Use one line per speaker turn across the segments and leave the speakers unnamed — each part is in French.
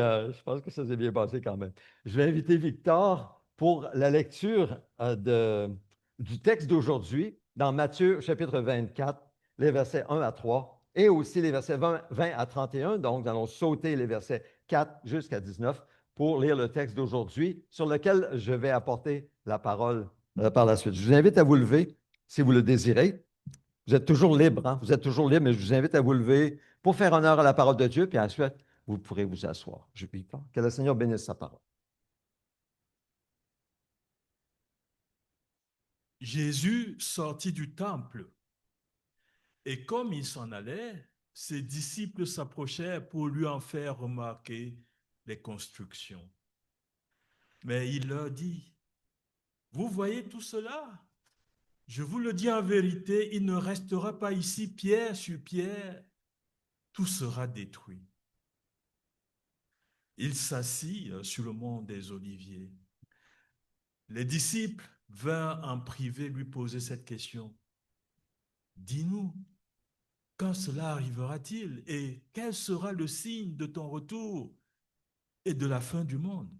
Je pense que ça s'est bien passé quand même. Je vais inviter Victor pour la lecture du texte d'aujourd'hui dans Matthieu chapitre 24, les versets 1 à 3 et aussi les versets 20 à 31. Donc, nous allons sauter les versets 4 jusqu'à 19 pour lire le texte d'aujourd'hui sur lequel je vais apporter la parole par la suite. Je vous invite à vous lever si vous le désirez. Vous êtes toujours libre, hein? Vous êtes toujours libre, mais je vous invite à vous lever pour faire honneur à la parole de Dieu, puis ensuite, vous pourrez vous asseoir. Je prie pas. Que le Seigneur bénisse sa parole.
Jésus sortit du temple, et comme il s'en allait, ses disciples s'approchèrent pour lui en faire remarquer les constructions. Mais il leur dit, vous voyez tout cela? Je vous le dis en vérité, il ne restera pas ici pierre sur pierre, tout sera détruit. Il s'assit sur le mont des Oliviers. Les disciples vinrent en privé lui poser cette question. Dis-nous, quand cela arrivera-t-il et quel sera le signe de ton retour et de la fin du monde?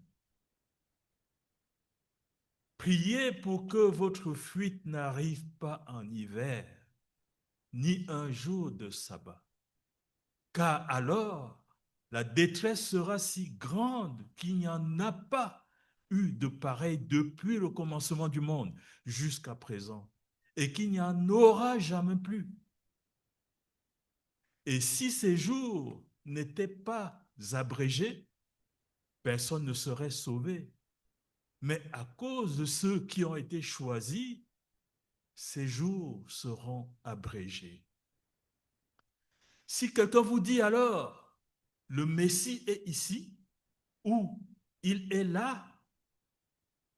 Priez pour que votre fuite n'arrive pas en hiver, ni un jour de sabbat, car alors la détresse sera si grande qu'il n'y en a pas eu de pareil depuis le commencement du monde jusqu'à présent, et qu'il n'y en aura jamais plus. Et si ces jours n'étaient pas abrégés, personne ne serait sauvé. Mais à cause de ceux qui ont été choisis, ces jours seront abrégés. Si quelqu'un vous dit alors, le Messie est ici, ou il est là,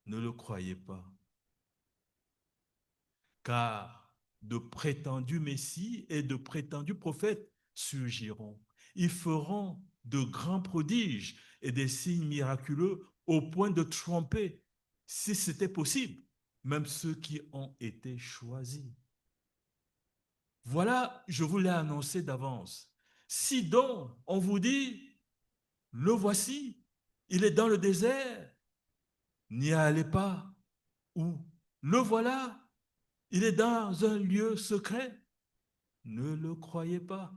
ne le croyez pas. Car de prétendus Messies et de prétendus prophètes surgiront. Ils feront de grands prodiges et des signes miraculeux au point de tromper, si c'était possible, même ceux qui ont été choisis. Voilà, je vous l'ai annoncé d'avance. Si donc on vous dit, le voici, il est dans le désert, n'y allez pas. Ou le voilà, il est dans un lieu secret, ne le croyez pas.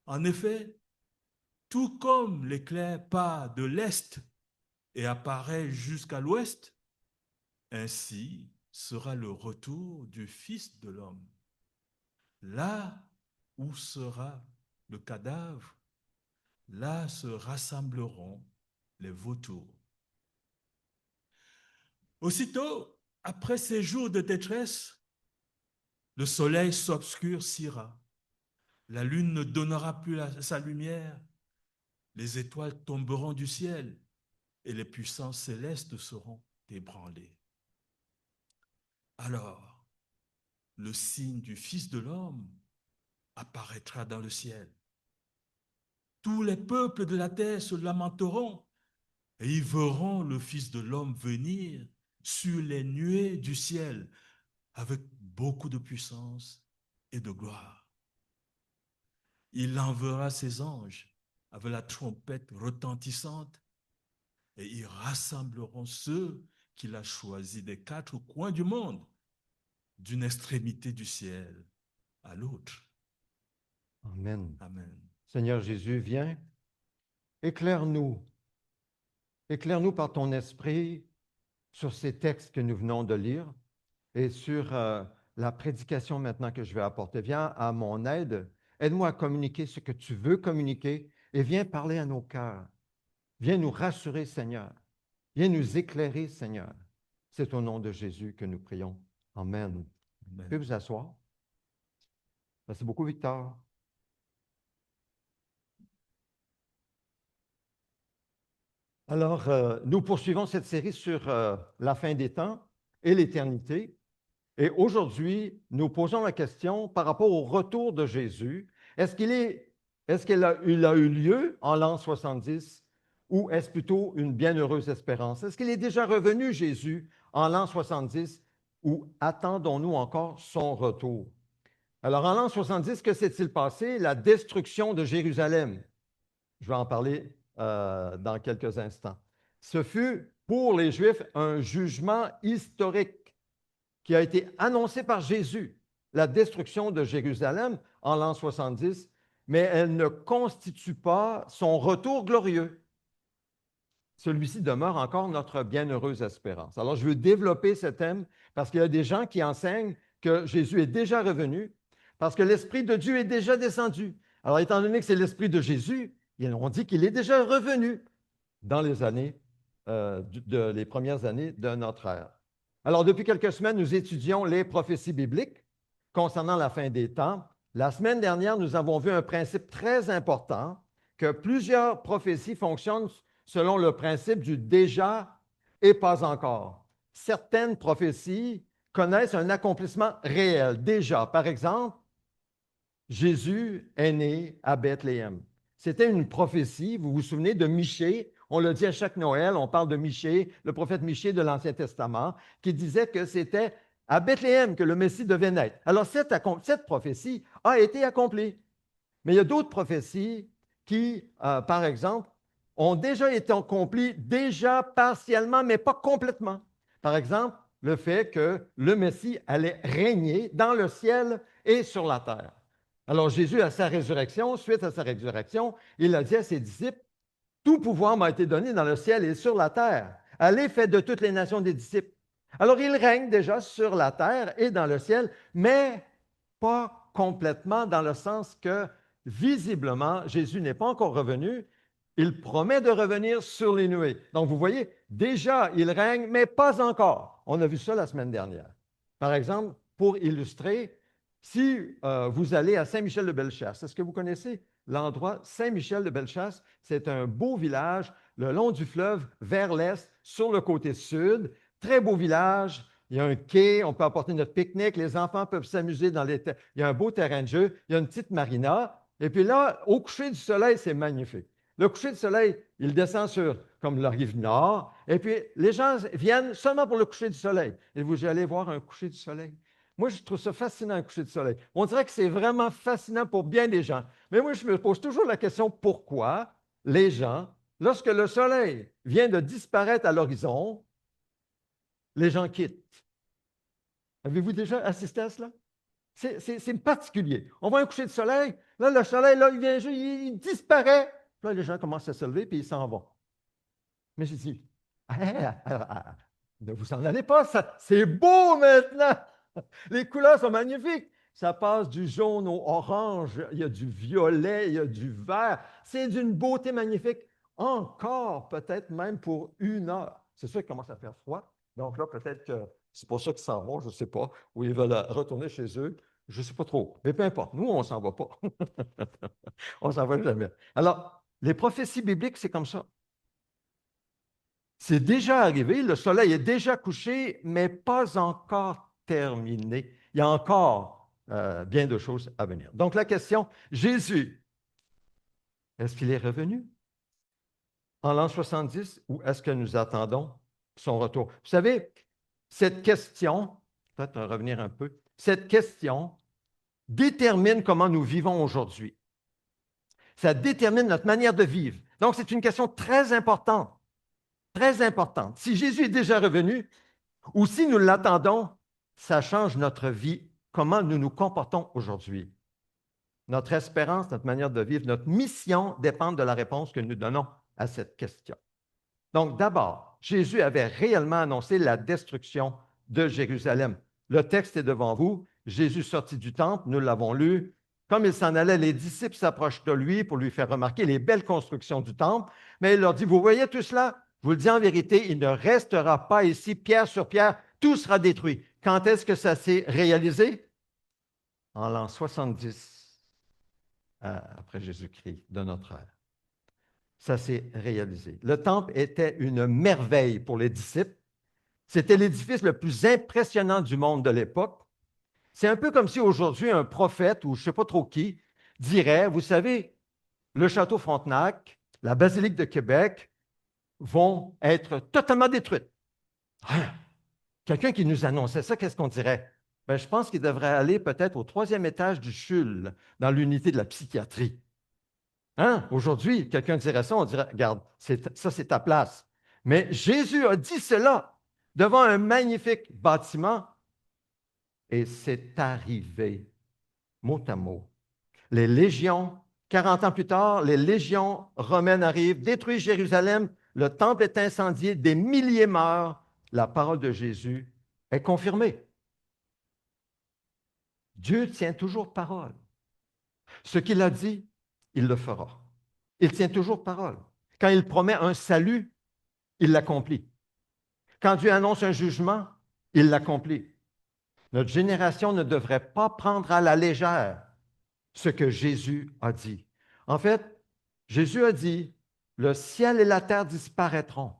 En effet, tout comme l'éclair part de l'est et apparaît jusqu'à l'ouest, ainsi sera le retour du Fils de l'homme. Là où sera le cadavre, là se rassembleront les vautours. Aussitôt, après ces jours de détresse, le soleil s'obscurcira, la lune ne donnera plus sa lumière, les étoiles tomberont du ciel et les puissances célestes seront ébranlées. Alors, le signe du Fils de l'homme apparaîtra dans le ciel. Tous les peuples de la terre se lamenteront et ils verront le Fils de l'homme venir sur les nuées du ciel avec beaucoup de puissance et de gloire. Il enverra ses anges avec la trompette retentissante et ils rassembleront ceux qu'il a choisis des quatre coins du monde, d'une extrémité du ciel à l'autre.
Amen.
Amen.
Seigneur Jésus, viens, éclaire-nous. Éclaire-nous par ton esprit sur ces textes que nous venons de lire et sur la prédication maintenant que je vais apporter. Viens à mon aide. Aide-moi à communiquer ce que tu veux communiquer et viens parler à nos cœurs. Viens nous rassurer, Seigneur. Viens nous éclairer, Seigneur. C'est au nom de Jésus que nous prions. Amen. Vous pouvez
Amen.
vous asseoir. Merci beaucoup, Victor. Alors, nous poursuivons cette série sur la fin des temps et l'éternité. Et aujourd'hui, nous posons la question par rapport au retour de Jésus. Il a eu lieu en l'an 70 ou est-ce plutôt une bienheureuse espérance? Est-ce qu'il est déjà revenu, Jésus, en l'an 70 ou attendons-nous encore son retour? Alors, en l'an 70, que s'est-il passé? La destruction de Jérusalem. Je vais en parler dans quelques instants. Ce fut pour les Juifs un jugement historique qui a été annoncé par Jésus, la destruction de Jérusalem en l'an 70, mais elle ne constitue pas son retour glorieux. Celui-ci demeure encore notre bienheureuse espérance. Alors, je veux développer ce thème parce qu'il y a des gens qui enseignent que Jésus est déjà revenu, parce que l'Esprit de Dieu est déjà descendu. Alors, étant donné que c'est l'Esprit de Jésus, on dit qu'il est déjà revenu dans les années, les premières années de notre ère. Alors, depuis quelques semaines, nous étudions les prophéties bibliques concernant la fin des temps. La semaine dernière, nous avons vu un principe très important, que plusieurs prophéties fonctionnent selon le principe du déjà et pas encore. Certaines prophéties connaissent un accomplissement réel, déjà. Par exemple, Jésus est né à Bethléem. C'était une prophétie, vous vous souvenez de Michée, on le dit à chaque Noël, on parle de Michée, le prophète Michée de l'Ancien Testament, qui disait que c'était à Bethléem que le Messie devait naître. Alors, cette prophétie a été accomplie. Mais il y a d'autres prophéties qui, par exemple, ont déjà été accomplies, déjà partiellement, mais pas complètement. Par exemple, le fait que le Messie allait régner dans le ciel et sur la terre. Alors Jésus, à sa résurrection, suite à sa résurrection, il a dit à ses disciples, « Tout pouvoir m'a été donné dans le ciel et sur la terre. Allez, faites de toutes les nations des disciples. » Alors il règne déjà sur la terre et dans le ciel, mais pas complètement dans le sens que, visiblement, Jésus n'est pas encore revenu. Il promet de revenir sur les nuées. Donc, vous voyez, déjà, il règne, mais pas encore. On a vu ça la semaine dernière. Par exemple, pour illustrer, si vous allez à Saint-Michel-de-Bellechasse, est-ce que vous connaissez l'endroit Saint-Michel-de-Bellechasse? C'est un beau village le long du fleuve vers l'est, sur le côté sud. Très beau village. Il y a un quai, on peut apporter notre pique-nique, les enfants peuvent s'amuser dans les... Il y a un beau terrain de jeu, il y a une petite marina. Et puis là, au coucher du soleil, c'est magnifique. Le coucher du soleil, il descend sur comme la rive nord, et puis les gens viennent seulement pour le coucher du soleil. Et vous allez voir un coucher du soleil. Moi, je trouve ça fascinant, un coucher du soleil. On dirait que c'est vraiment fascinant pour bien des gens. Mais moi, je me pose toujours la question, pourquoi les gens, lorsque le soleil vient de disparaître à l'horizon, les gens quittent? Avez-vous déjà assisté à cela? C'est particulier. On voit un coucher de soleil, là, le soleil, là, il vient, il disparaît. Là, les gens commencent à se lever, puis ils s'en vont. Mais j'ai dit, ne vous en allez pas, c'est beau maintenant. Les couleurs sont magnifiques. Ça passe du jaune au orange, il y a du violet, il y a du vert. C'est d'une beauté magnifique. Encore, peut-être même pour 1 heure. C'est sûr qu'il commence à faire froid. Donc là, peut-être que c'est pour ça qu'ils s'en vont, je ne sais pas, ou ils veulent retourner chez eux. Je ne sais pas trop. Mais peu importe, nous, on ne s'en va pas. On ne s'en va jamais. Alors, les prophéties bibliques, c'est comme ça. C'est déjà arrivé, le soleil est déjà couché, mais pas encore terminé. Il y a encore bien de choses à venir. Donc la question, Jésus, est-ce qu'il est revenu en l'an 70 ou est-ce que nous attendons son retour? Vous savez, cette question, peut-être revenir un peu, cette question détermine comment nous vivons aujourd'hui. Ça détermine notre manière de vivre. Donc c'est une question très importante. Très importante. Si Jésus est déjà revenu, ou si nous l'attendons, ça change notre vie, comment nous nous comportons aujourd'hui. Notre espérance, notre manière de vivre, notre mission dépendent de la réponse que nous donnons à cette question. Donc, d'abord, Jésus avait réellement annoncé la destruction de Jérusalem. Le texte est devant vous. Jésus sortit du temple, nous l'avons lu. Comme il s'en allait, les disciples s'approchent de lui pour lui faire remarquer les belles constructions du temple. Mais il leur dit, vous voyez tout cela? Je vous le dis en vérité, il ne restera pas ici pierre sur pierre, tout sera détruit. Quand est-ce que ça s'est réalisé? En l'an 70, après Jésus-Christ, de notre ère. Ça s'est réalisé. Le temple était une merveille pour les disciples. C'était l'édifice le plus impressionnant du monde de l'époque. C'est un peu comme si aujourd'hui un prophète, ou je ne sais pas trop qui, dirait, vous savez, le château Frontenac, la basilique de Québec vont être totalement détruites. Quelqu'un qui nous annonçait ça, qu'est-ce qu'on dirait? Ben, je pense qu'il devrait aller peut-être au 3e étage du CHUL, dans l'unité de la psychiatrie. Hein? Aujourd'hui, quelqu'un dirait ça, on dirait, regarde, ça c'est ta place. Mais Jésus a dit cela devant un magnifique bâtiment et c'est arrivé, mot à mot. Les légions, 40 ans plus tard, les légions romaines arrivent, détruisent Jérusalem, le temple est incendié, des milliers meurent, la parole de Jésus est confirmée. Dieu tient toujours parole. Ce qu'il a dit, il le fera. Il tient toujours parole. Quand il promet un salut, il l'accomplit. Quand Dieu annonce un jugement, il l'accomplit. Notre génération ne devrait pas prendre à la légère ce que Jésus a dit. En fait, Jésus a dit, le ciel et la terre disparaîtront,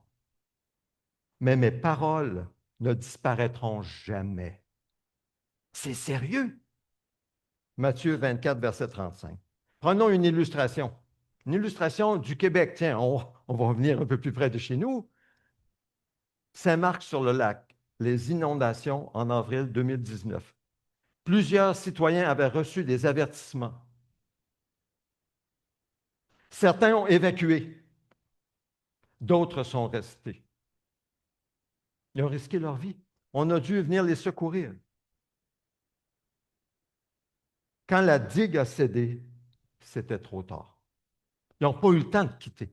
mais mes paroles ne disparaîtront jamais. C'est sérieux. Matthieu 24, verset 35. Prenons une illustration. Une illustration du Québec. Tiens, on va revenir un peu plus près de chez nous. Saint-Marc-sur-le-Lac, les inondations en avril 2019. Plusieurs citoyens avaient reçu des avertissements. Certains ont évacué, d'autres sont restés. Ils ont risqué leur vie. On a dû venir les secourir. Quand la digue a cédé, c'était trop tard. Ils n'ont pas eu le temps de quitter.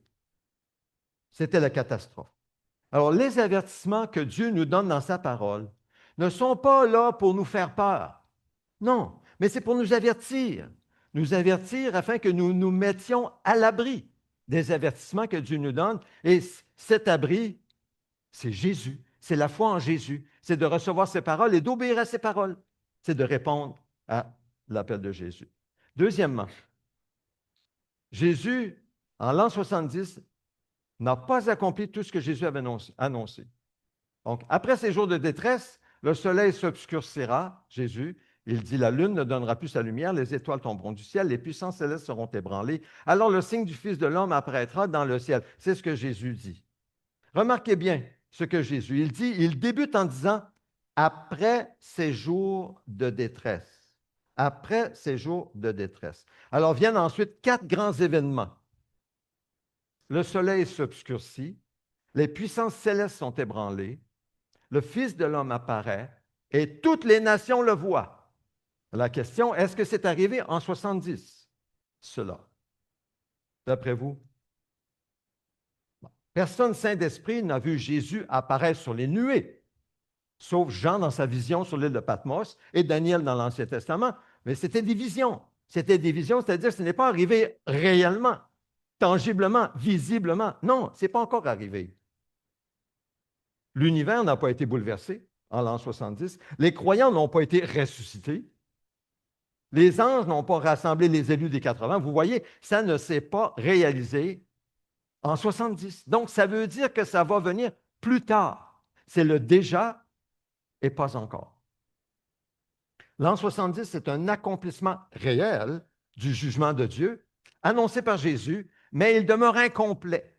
C'était la catastrophe. Alors, les avertissements que Dieu nous donne dans sa parole ne sont pas là pour nous faire peur. Non, mais c'est pour nous avertir. Nous avertir afin que nous nous mettions à l'abri des avertissements que Dieu nous donne. Et cet abri, c'est Jésus. C'est la foi en Jésus. C'est de recevoir ses paroles et d'obéir à ses paroles. C'est de répondre à l'appel de Jésus. Deuxièmement, Jésus, en l'an 70, n'a pas accompli tout ce que Jésus avait annoncé. Donc, après ces jours de détresse, le soleil s'obscurcira, Jésus, il dit, la lune ne donnera plus sa lumière, les étoiles tomberont du ciel, les puissances célestes seront ébranlées. Alors le signe du Fils de l'homme apparaîtra dans le ciel. C'est ce que Jésus dit. Remarquez bien ce que Jésus, il dit, il débute en disant, après ces jours de détresse. Après ces jours de détresse. Alors viennent ensuite 4 grands événements. Le soleil s'obscurcit, les puissances célestes sont ébranlées, le Fils de l'homme apparaît et toutes les nations le voient. La question, est-ce que c'est arrivé en 70, cela? D'après vous? Personne saint d'esprit n'a vu Jésus apparaître sur les nuées, sauf Jean dans sa vision sur l'île de Patmos et Daniel dans l'Ancien Testament. Mais c'était des visions. C'était des visions, c'est-à-dire que ce n'est pas arrivé réellement, tangiblement, visiblement. Non, ce n'est pas encore arrivé. L'univers n'a pas été bouleversé en l'an 70. Les croyants n'ont pas été ressuscités. Les anges n'ont pas rassemblé les élus des 80. Vous voyez, ça ne s'est pas réalisé en 70. Donc, ça veut dire que ça va venir plus tard. C'est le déjà et pas encore. L'an 70, c'est un accomplissement réel du jugement de Dieu, annoncé par Jésus, mais il demeure incomplet.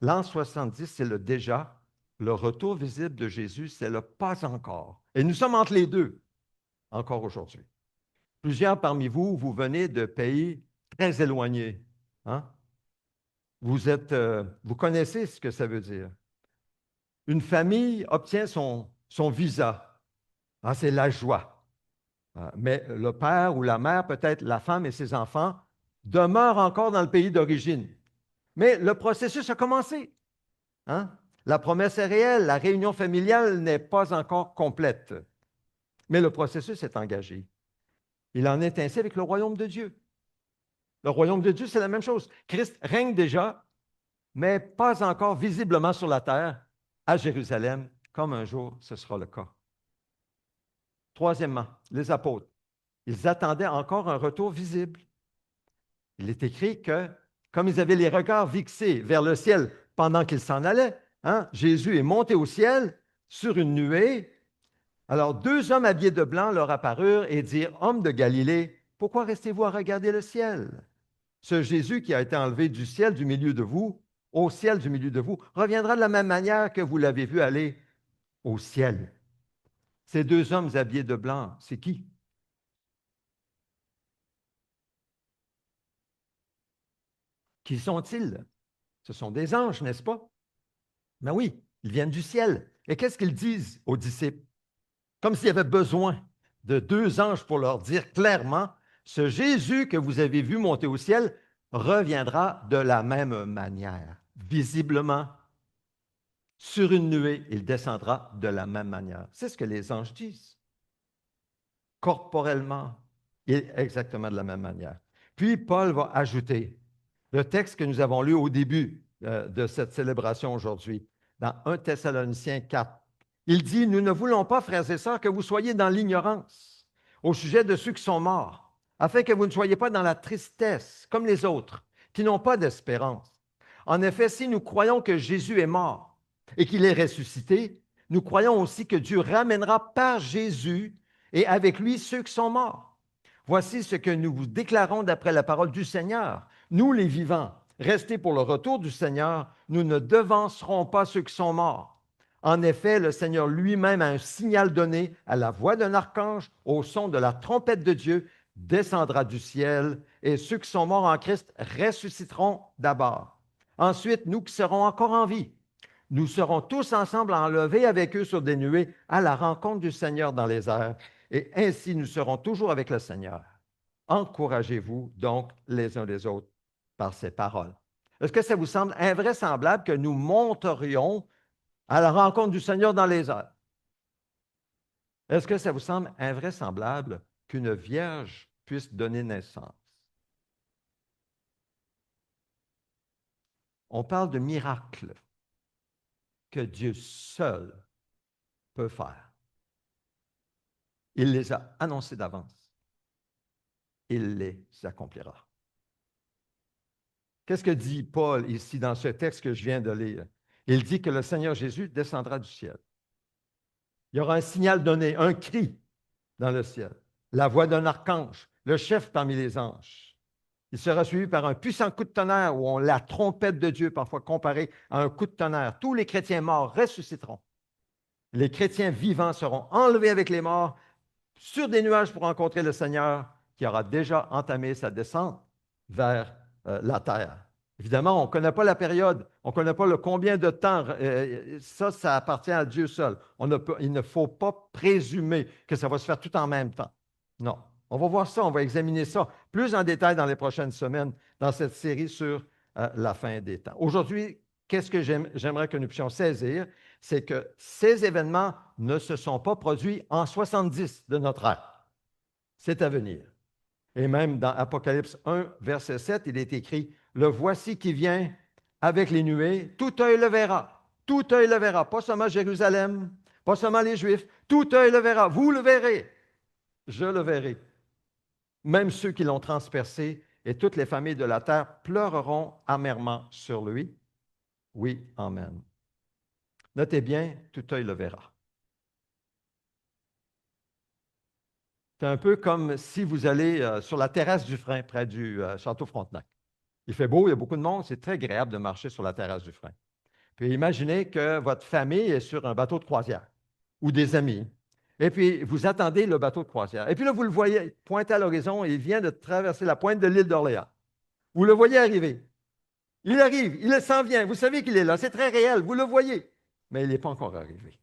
L'an 70, c'est le déjà. Le retour visible de Jésus, c'est le pas encore. Et nous sommes entre les deux, encore aujourd'hui. Plusieurs parmi vous, vous venez de pays très éloignés. Hein? Vous connaissez ce que ça veut dire. Une famille obtient son visa. Ah, c'est la joie. Mais le père ou la mère, peut-être la femme et ses enfants, demeurent encore dans le pays d'origine. Mais le processus a commencé. Hein? La promesse est réelle, la réunion familiale n'est pas encore complète. Mais le processus est engagé. Il en est ainsi avec le royaume de Dieu. Le royaume de Dieu, c'est la même chose. Christ règne déjà, mais pas encore visiblement sur la terre, à Jérusalem, comme un jour ce sera le cas. Troisièmement, les apôtres. Ils attendaient encore un retour visible. Il est écrit que, comme ils avaient les regards fixés vers le ciel pendant qu'ils s'en allaient, hein, Jésus est monté au ciel sur une nuée. Alors, 2 hommes habillés de blanc leur apparurent et dirent, Hommes de Galilée, pourquoi restez-vous à regarder le ciel? Ce Jésus qui a été enlevé du ciel du milieu de vous, au ciel du milieu de vous, reviendra de la même manière que vous l'avez vu aller au ciel. Ces 2 hommes habillés de blanc, c'est qui? Qui sont-ils? Ce sont des anges, n'est-ce pas? Mais oui, ils viennent du ciel. Et qu'est-ce qu'ils disent aux disciples? Comme s'il y avait besoin de deux anges pour leur dire clairement, ce Jésus que vous avez vu monter au ciel reviendra de la même manière. Visiblement, sur une nuée, il descendra de la même manière. C'est ce que les anges disent. Corporellement, exactement de la même manière. Puis Paul va ajouter le texte que nous avons lu au début de cette célébration aujourd'hui, dans 1 Thessaloniciens 4. Il dit, nous ne voulons pas, frères et sœurs, que vous soyez dans l'ignorance au sujet de ceux qui sont morts, afin que vous ne soyez pas dans la tristesse, comme les autres, qui n'ont pas d'espérance. En effet, si nous croyons que Jésus est mort et qu'il est ressuscité, nous croyons aussi que Dieu ramènera par Jésus et avec lui ceux qui sont morts. Voici ce que nous vous déclarons d'après la parole du Seigneur. Nous, les vivants, restés pour le retour du Seigneur, nous ne devancerons pas ceux qui sont morts. En effet, le Seigneur lui-même a un signal donné à la voix d'un archange, au son de la trompette de Dieu, descendra du ciel, et ceux qui sont morts en Christ ressusciteront d'abord. Ensuite, nous qui serons encore en vie, nous serons tous ensemble enlevés avec eux sur des nuées à la rencontre du Seigneur dans les airs, et ainsi nous serons toujours avec le Seigneur. Encouragez-vous donc les uns les autres par ces paroles. Est-ce que ça vous semble invraisemblable que nous monterions à la rencontre du Seigneur dans les airs? Est-ce que ça vous semble invraisemblable qu'une vierge puisse donner naissance? On parle de miracles que Dieu seul peut faire. Il les a annoncés d'avance. Il les accomplira. Qu'est-ce que dit Paul ici dans ce texte que je viens de lire? Il dit que le Seigneur Jésus descendra du ciel. Il y aura un signal donné, un cri dans le ciel, la voix d'un archange, le chef parmi les anges. Il sera suivi par un puissant coup de tonnerre où on la trompette de Dieu, parfois comparée à un coup de tonnerre. Tous les chrétiens morts ressusciteront. Les chrétiens vivants seront enlevés avec les morts sur des nuages pour rencontrer le Seigneur qui aura déjà entamé sa descente vers la terre. Évidemment, on ne connaît pas la période, on ne connaît pas le combien de temps. Ça appartient à Dieu seul. Il ne faut pas présumer que ça va se faire tout en même temps. Non. On va voir ça, on va examiner ça plus en détail dans les prochaines semaines dans cette série sur la fin des temps. Aujourd'hui, qu'est-ce que j'aimerais que nous puissions saisir? C'est que ces événements ne se sont pas produits en 70 de notre ère. C'est à venir. Et même dans Apocalypse 1, verset 7, il est écrit, « Le voici qui vient avec les nuées, tout œil le verra. Tout œil le verra, pas seulement Jérusalem, pas seulement les Juifs, tout œil le verra. Vous le verrez, je le verrai. Même ceux qui l'ont transpercé et toutes les familles de la terre pleureront amèrement sur lui. Oui, amen. » Notez bien, tout œil le verra. C'est un peu comme si vous allez sur la terrasse du Frein, près du Château Frontenac. Il fait beau, il y a beaucoup de monde, c'est très agréable de marcher sur la terrasse du Frein. Puis imaginez que votre famille est sur un bateau de croisière ou des amis. Et puis, vous attendez le bateau de croisière. Et puis là, vous le voyez pointer à l'horizon et il vient de traverser la pointe de l'île d'Orléans. Vous le voyez arriver. Il arrive, il s'en vient. Vous savez qu'il est là. C'est très réel. Vous le voyez. Mais il n'est pas encore arrivé.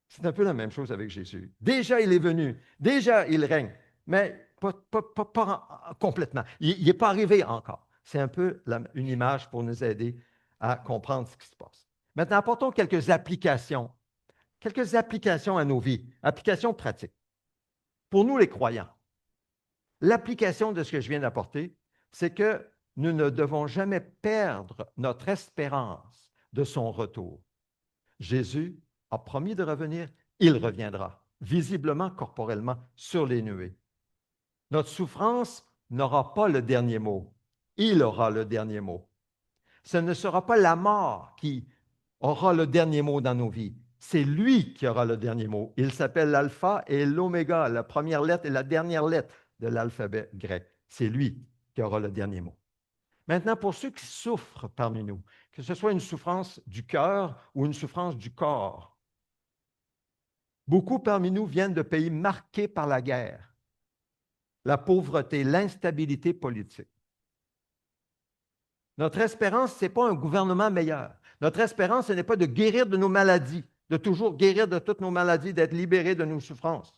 C'est un peu la même chose avec Jésus. Déjà, il est venu. Déjà, il règne. Mais pas complètement. Il n'est pas arrivé encore. C'est un peu une image pour nous aider à comprendre ce qui se passe. Maintenant, apportons quelques applications à nos vies, applications pratiques. Pour nous, les croyants, l'application de ce que je viens d'apporter, c'est que nous ne devons jamais perdre notre espérance de son retour. Jésus a promis de revenir, il reviendra, visiblement, corporellement, sur les nuées. Notre souffrance n'aura pas le dernier mot. Il aura le dernier mot. Ce ne sera pas la mort qui aura le dernier mot dans nos vies. C'est lui qui aura le dernier mot. Il s'appelle l'alpha et l'oméga, la première lettre et la dernière lettre de l'alphabet grec. C'est lui qui aura le dernier mot. Maintenant, pour ceux qui souffrent parmi nous, que ce soit une souffrance du cœur ou une souffrance du corps, beaucoup parmi nous viennent de pays marqués par la guerre, la pauvreté, l'instabilité politique. Notre espérance, ce n'est pas un gouvernement meilleur. Notre espérance, ce n'est pas de guérir de nos maladies, de toujours guérir de toutes nos maladies, d'être libérés de nos souffrances.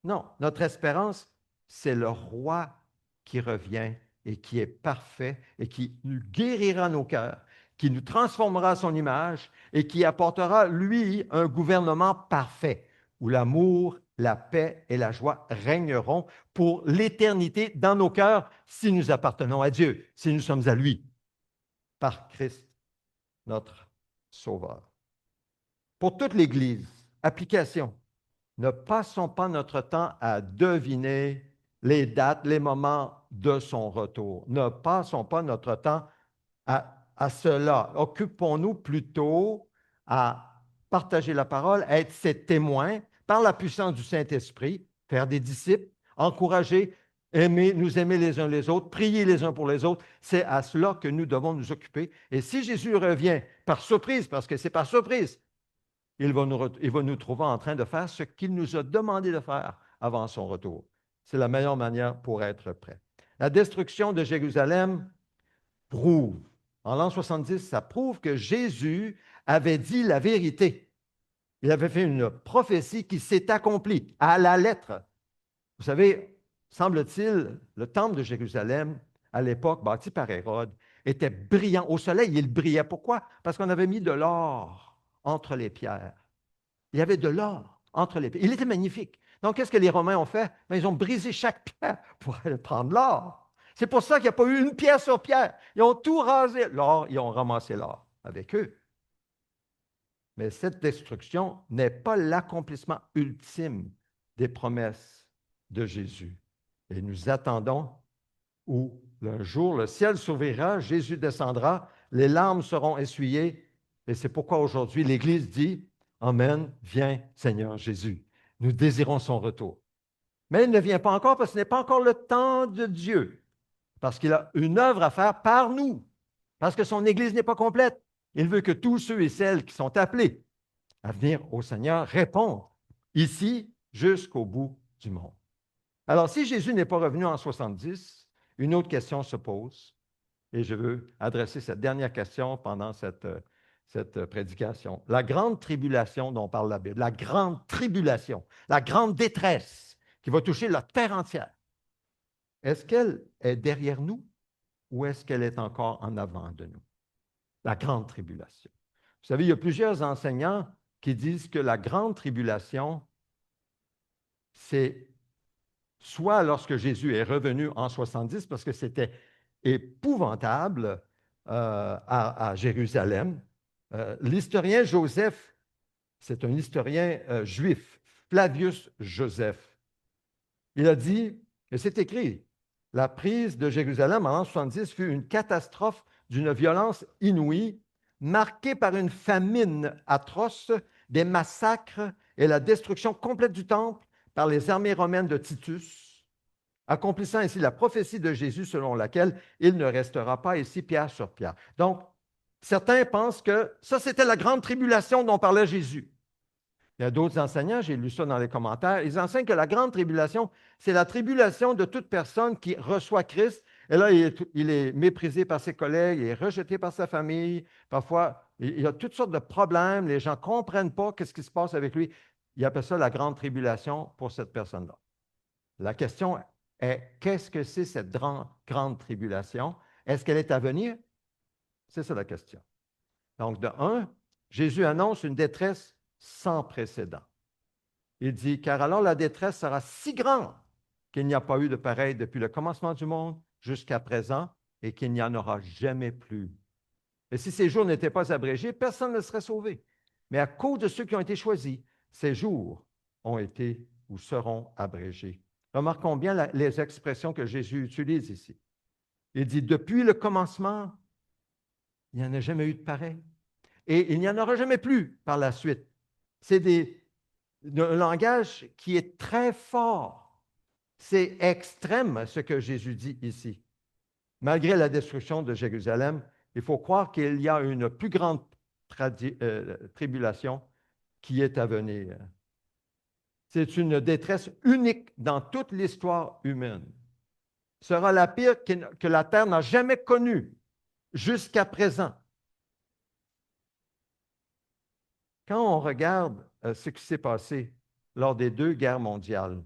Non, notre espérance, c'est le roi qui revient et qui est parfait et qui nous guérira nos cœurs, qui nous transformera à son image et qui apportera, lui, un gouvernement parfait où l'amour, la paix et la joie régneront pour l'éternité dans nos cœurs si nous appartenons à Dieu, si nous sommes à lui, par Christ, notre Sauveur. Pour toute l'Église, application. Ne passons pas notre temps à deviner les dates, les moments de son retour. Ne passons pas notre temps à cela. Occupons-nous plutôt à partager la parole, à être ses témoins par la puissance du Saint-Esprit, faire des disciples, encourager, nous aimer les uns les autres, prier les uns pour les autres. C'est à cela que nous devons nous occuper. Et si Jésus revient par surprise, parce que c'est par surprise, il va nous trouver en train de faire ce qu'il nous a demandé de faire avant son retour. C'est la meilleure manière pour être prêt. La destruction de Jérusalem prouve, en l'an 70, ça prouve que Jésus avait dit la vérité. Il avait fait une prophétie qui s'est accomplie à la lettre. Vous savez, semble-t-il, le temple de Jérusalem, à l'époque, bâti par Hérode, était brillant. Au soleil, il brillait. Pourquoi? Parce qu'on avait mis de l'or entre les pierres. Il y avait de l'or entre les pierres. Il était magnifique. Donc, qu'est-ce que les Romains ont fait? Bien, ils ont brisé chaque pierre pour aller prendre l'or. C'est pour ça qu'il n'y a pas eu une pierre sur pierre. Ils ont tout rasé. L'or, ils ont ramassé l'or avec eux. Mais cette destruction n'est pas l'accomplissement ultime des promesses de Jésus. Et nous attendons où un jour le ciel s'ouvrira, Jésus descendra, les larmes seront essuyées. Et c'est pourquoi aujourd'hui l'Église dit, Amen, viens Seigneur Jésus. Nous désirons son retour. Mais il ne vient pas encore parce que ce n'est pas encore le temps de Dieu. Parce qu'il a une œuvre à faire par nous. Parce que son Église n'est pas complète. Il veut que tous ceux et celles qui sont appelés à venir au Seigneur répondent ici jusqu'au bout du monde. Alors, si Jésus n'est pas revenu en 70, une autre question se pose. Et je veux adresser cette dernière question pendant cette prédication. La grande tribulation dont parle la Bible, la grande tribulation, la grande détresse qui va toucher la terre entière, est-ce qu'elle est derrière nous ou est-ce qu'elle est encore en avant de nous? La grande tribulation. Vous savez, il y a plusieurs enseignants qui disent que la grande tribulation, c'est soit lorsque Jésus est revenu en 70, parce que c'était épouvantable à Jérusalem. L'historien Joseph, c'est un historien juif, Flavius Joseph, il a dit, et c'est écrit, la prise de Jérusalem en l'an 70 fut une catastrophe d'une violence inouïe, marquée par une famine atroce, des massacres et la destruction complète du temple par les armées romaines de Titus, accomplissant ainsi la prophétie de Jésus selon laquelle il ne restera pas ici pierre sur pierre. Donc, certains pensent que ça, c'était la grande tribulation dont parlait Jésus. Il y a d'autres enseignants, j'ai lu ça dans les commentaires, ils enseignent que la grande tribulation, c'est la tribulation de toute personne qui reçoit Christ. Et là, il est méprisé par ses collègues, il est rejeté par sa famille. Parfois, il y a toutes sortes de problèmes, les gens ne comprennent pas ce qui se passe avec lui. Ils appellent ça la grande tribulation pour cette personne-là. La question est, qu'est-ce que c'est cette grande tribulation? Est-ce qu'elle est à venir? C'est ça la question. Donc, de un, Jésus annonce une détresse sans précédent. Il dit, car alors la détresse sera si grande qu'il n'y a pas eu de pareil depuis le commencement du monde jusqu'à présent et qu'il n'y en aura jamais plus. Et si ces jours n'étaient pas abrégés, personne ne serait sauvé. Mais à cause de ceux qui ont été choisis, ces jours ont été ou seront abrégés. Remarquons bien les expressions que Jésus utilise ici. Il dit, depuis le commencement, il n'y en a jamais eu de pareil. Et il n'y en aura jamais plus par la suite. C'est un langage qui est très fort. C'est extrême ce que Jésus dit ici. Malgré la destruction de Jérusalem, il faut croire qu'il y a une plus grande tribulation qui est à venir. C'est une détresse unique dans toute l'histoire humaine. Ce sera la pire que la terre n'a jamais connue. jusqu'à présent. Quand on regarde ce qui s'est passé lors des deux guerres mondiales,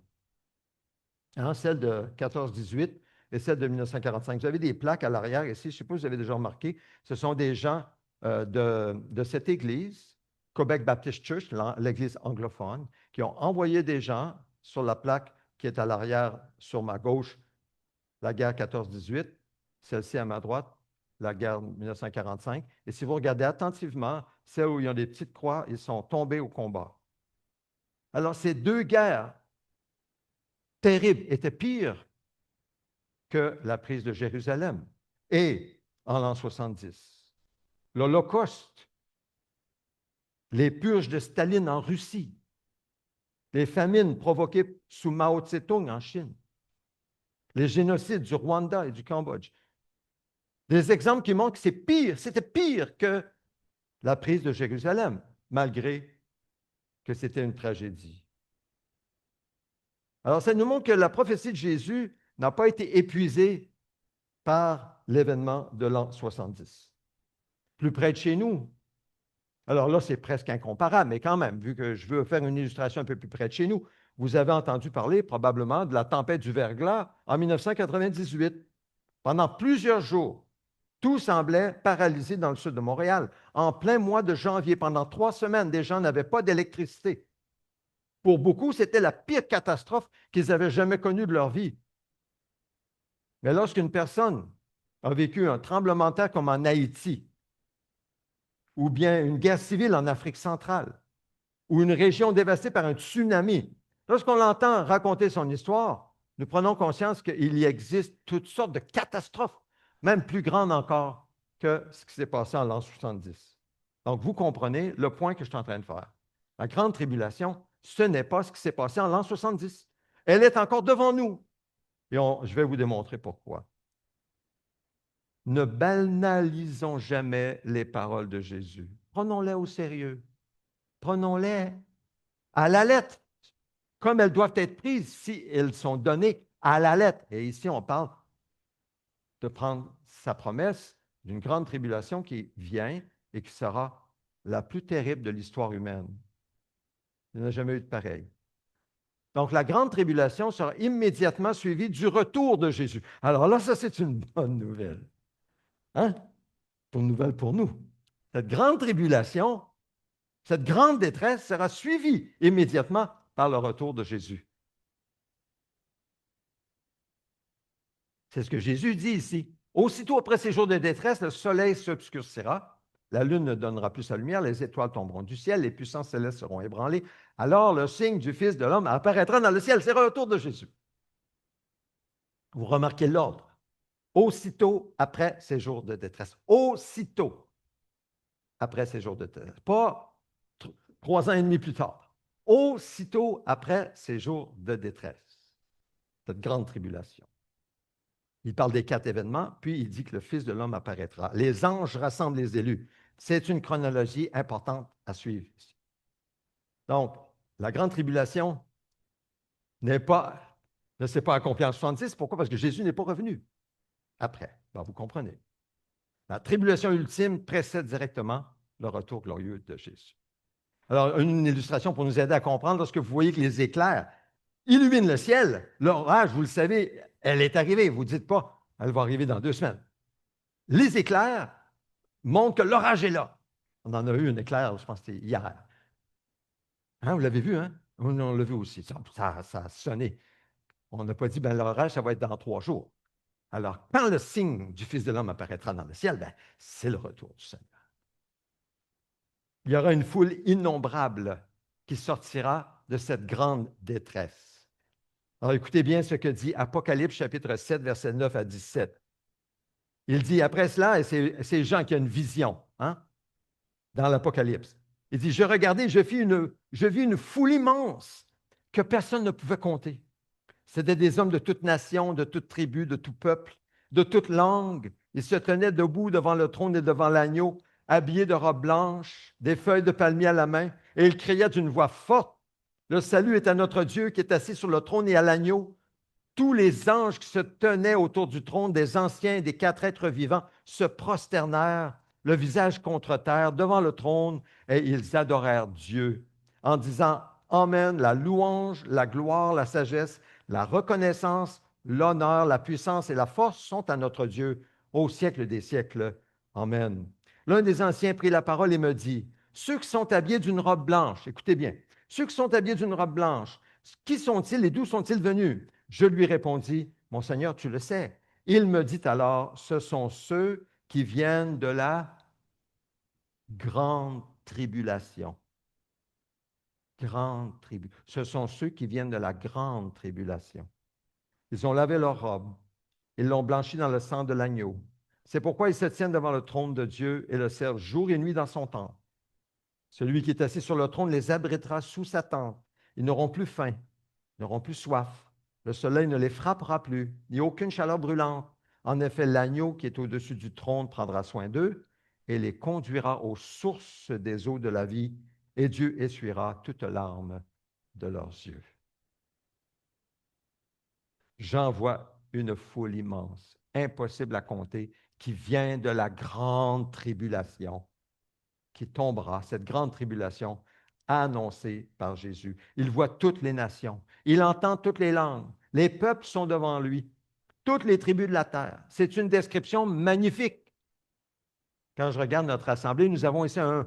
celle de 14-18 et celle de 1945, vous avez des plaques à l'arrière ici, je ne sais pas si vous avez déjà remarqué, ce sont des gens de cette église, Quebec Baptist Church, l'église anglophone, qui ont envoyé des gens sur la plaque qui est à l'arrière sur ma gauche, la guerre 14-18, celle-ci à ma droite, la guerre 1945. Et si vous regardez attentivement, celles où il y a des petites croix, ils sont tombés au combat. Alors, ces deux guerres terribles étaient pires que la prise de Jérusalem et en l'an 70. L'Holocauste, les purges de Staline en Russie, les famines provoquées sous Mao Tse-tung en Chine, les génocides du Rwanda et du Cambodge. Des exemples qui montrent que c'est pire, c'était pire que la prise de Jérusalem, malgré que c'était une tragédie. Alors, ça nous montre que la prophétie de Jésus n'a pas été épuisée par l'événement de l'an 70. Plus près de chez nous. Alors là, c'est presque incomparable, mais quand même, vu que je veux faire une illustration un peu plus près de chez nous, vous avez entendu parler probablement de la tempête du verglas en 1998. Pendant plusieurs jours, tout semblait paralysé dans le sud de Montréal. En plein mois de janvier, pendant 3 semaines, des gens n'avaient pas d'électricité. Pour beaucoup, c'était la pire catastrophe qu'ils avaient jamais connue de leur vie. Mais lorsqu'une personne a vécu un tremblement de terre comme en Haïti, ou bien une guerre civile en Afrique centrale, ou une région dévastée par un tsunami, lorsqu'on l'entend raconter son histoire, nous prenons conscience qu'il y existe toutes sortes de catastrophes, même plus grandes encore que ce qui s'est passé en l'an 70. Donc, vous comprenez le point que je suis en train de faire. La grande tribulation, ce n'est pas ce qui s'est passé en l'an 70. Elle est encore devant nous. Et je vais vous démontrer pourquoi. Ne banalisons jamais les paroles de Jésus. Prenons-les au sérieux. Prenons-les à la lettre, comme elles doivent être prises si elles sont données à la lettre. Et ici, on parle de prendre sa promesse d'une grande tribulation qui vient et qui sera la plus terrible de l'histoire humaine. Il n'y en a jamais eu de pareil. Donc, la grande tribulation sera immédiatement suivie du retour de Jésus. Alors là, ça, c'est une bonne nouvelle. Hein? Une nouvelle pour nous. Cette grande tribulation, cette grande détresse sera suivie immédiatement par le retour de Jésus. C'est ce que Jésus dit ici. Aussitôt après ces jours de détresse, le soleil s'obscurcira, la lune ne donnera plus sa lumière, les étoiles tomberont du ciel, les puissances célestes seront ébranlées. Alors le signe du Fils de l'homme apparaîtra dans le ciel. C'est le retour de Jésus. Vous remarquez l'ordre. Aussitôt après ces jours de détresse. Aussitôt après ces jours de détresse. Pas 3 ans et demi plus tard. Aussitôt après ces jours de détresse. Cette grande tribulation. Il parle des 4 événements, puis il dit que le Fils de l'homme apparaîtra. Les anges rassemblent les élus. C'est une chronologie importante à suivre ici. Donc, la grande tribulation ne s'est pas accomplie en 70. Pourquoi? Parce que Jésus n'est pas revenu après. Ben, vous comprenez. La tribulation ultime précède directement le retour glorieux de Jésus. Alors, une illustration pour nous aider à comprendre, lorsque vous voyez que les éclairs illuminent le ciel, l'orage, vous le savez, elle est arrivée. Vous ne dites pas, elle va arriver dans 2 semaines. Les éclairs montrent que l'orage est là. On en a eu un éclair, je pense que c'était hier. Hein, vous l'avez vu, hein? On l'a vu aussi. Ça a sonné. On n'a pas dit, ben l'orage, ça va être dans 3 jours. Alors, quand le signe du Fils de l'homme apparaîtra dans le ciel, ben, c'est le retour du Seigneur. Il y aura une foule innombrable qui sortira de cette grande détresse. Alors, écoutez bien ce que dit Apocalypse, chapitre 7, versets 9 à 17. Il dit, après cela, et c'est Jean qui a une vision, hein, dans l'Apocalypse. Il dit, je regardais, je vis une foule immense que personne ne pouvait compter. C'était des hommes de toute nation, de toute tribu, de tout peuple, de toute langue. Ils se tenaient debout devant le trône et devant l'agneau, habillés de robes blanches, des feuilles de palmier à la main, et ils criaient d'une voix forte, « Le salut est à notre Dieu qui est assis sur le trône et à l'agneau. tous les anges qui se tenaient autour du trône, des anciens et des 4 êtres vivants, se prosternèrent, le visage contre terre, devant le trône, et ils adorèrent Dieu en disant Amen, la louange, la gloire, la sagesse, la reconnaissance, l'honneur, la puissance et la force sont à notre Dieu au siècle des siècles. Amen. L'un des anciens prit la parole et me dit, ceux qui sont habillés d'une robe blanche, écoutez bien, ceux qui sont habillés d'une robe blanche, qui sont-ils et d'où sont-ils venus? Je lui répondis, mon Seigneur, tu le sais. Il me dit alors, ce sont ceux qui viennent de la grande tribulation. Grande tribu. Ce sont ceux qui viennent de la grande tribulation. Ils ont lavé leur robe. Ils l'ont blanchie dans le sang de l'agneau. C'est pourquoi ils se tiennent devant le trône de Dieu et le servent jour et nuit dans son temple. Celui qui est assis sur le trône les abritera sous sa tente. Ils n'auront plus faim, n'auront plus soif. Le soleil ne les frappera plus, ni aucune chaleur brûlante. En effet, l'agneau qui est au-dessus du trône prendra soin d'eux et les conduira aux sources des eaux de la vie, et Dieu essuiera toute larme de leurs yeux. J'en vois une foule immense, impossible à compter, qui vient de la grande tribulation, qui tombera, cette grande tribulation annoncée par Jésus. Il voit toutes les nations, il entend toutes les langues, les peuples sont devant lui, toutes les tribus de la terre. C'est une description magnifique. Quand je regarde notre assemblée, nous avons ici un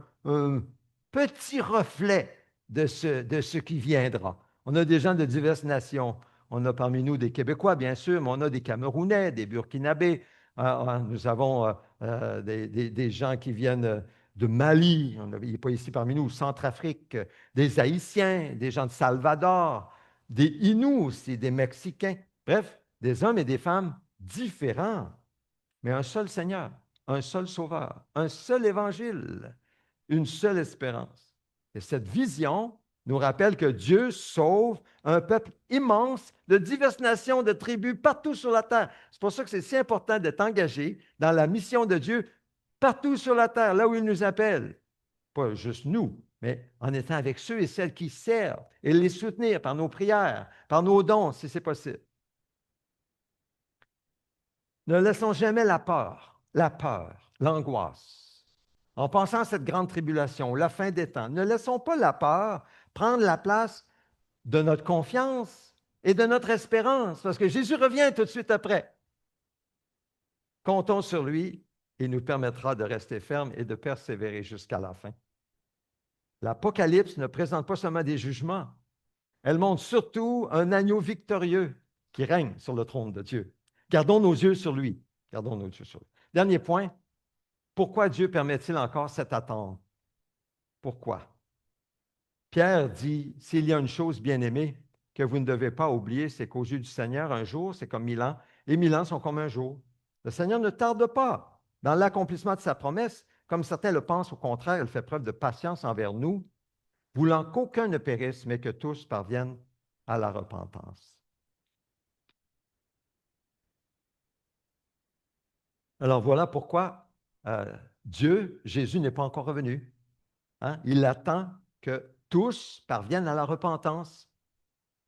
petit reflet de ce qui viendra. On a des gens de diverses nations. On a parmi nous des Québécois, bien sûr, mais on a des Camerounais, des Burkinabés. Nous avons des gens qui viennent de Mali. Il n'est pas ici parmi nous, Centrafrique, des Haïtiens, des gens de Salvador, des Inuits aussi, des Mexicains. Bref, des hommes et des femmes différents, mais un seul Seigneur, un seul Sauveur, un seul Évangile, une seule espérance. Et cette vision nous rappelle que Dieu sauve un peuple immense de diverses nations, de tribus partout sur la terre. C'est pour ça que c'est si important d'être engagé dans la mission de Dieu partout sur la terre, là où il nous appelle. Pas juste nous, mais en étant avec ceux et celles qui servent et les soutenir par nos prières, par nos dons, si c'est possible. Ne laissons jamais la peur, l'angoisse, en pensant à cette grande tribulation, la fin des temps. Ne laissons pas la peur prendre la place de notre confiance et de notre espérance, parce que Jésus revient tout de suite après. Comptons sur lui, il nous permettra de rester fermes et de persévérer jusqu'à la fin. L'Apocalypse ne présente pas seulement des jugements, elle montre surtout un agneau victorieux qui règne sur le trône de Dieu. Gardons nos yeux sur lui. Gardons nos yeux sur lui. Dernier point, pourquoi Dieu permet-il encore cette attente? Pourquoi? Pierre dit, s'il y a une chose bien-aimée que vous ne devez pas oublier, c'est qu'aux yeux du Seigneur, un jour, c'est comme 1000 ans, et 1000 ans sont comme un jour. Le Seigneur ne tarde pas dans l'accomplissement de sa promesse, comme certains le pensent, au contraire, il fait preuve de patience envers nous, voulant qu'aucun ne périsse, mais que tous parviennent à la repentance. Alors voilà pourquoi Dieu, Jésus n'est pas encore revenu. Hein? Il attend que tous parviennent à la repentance.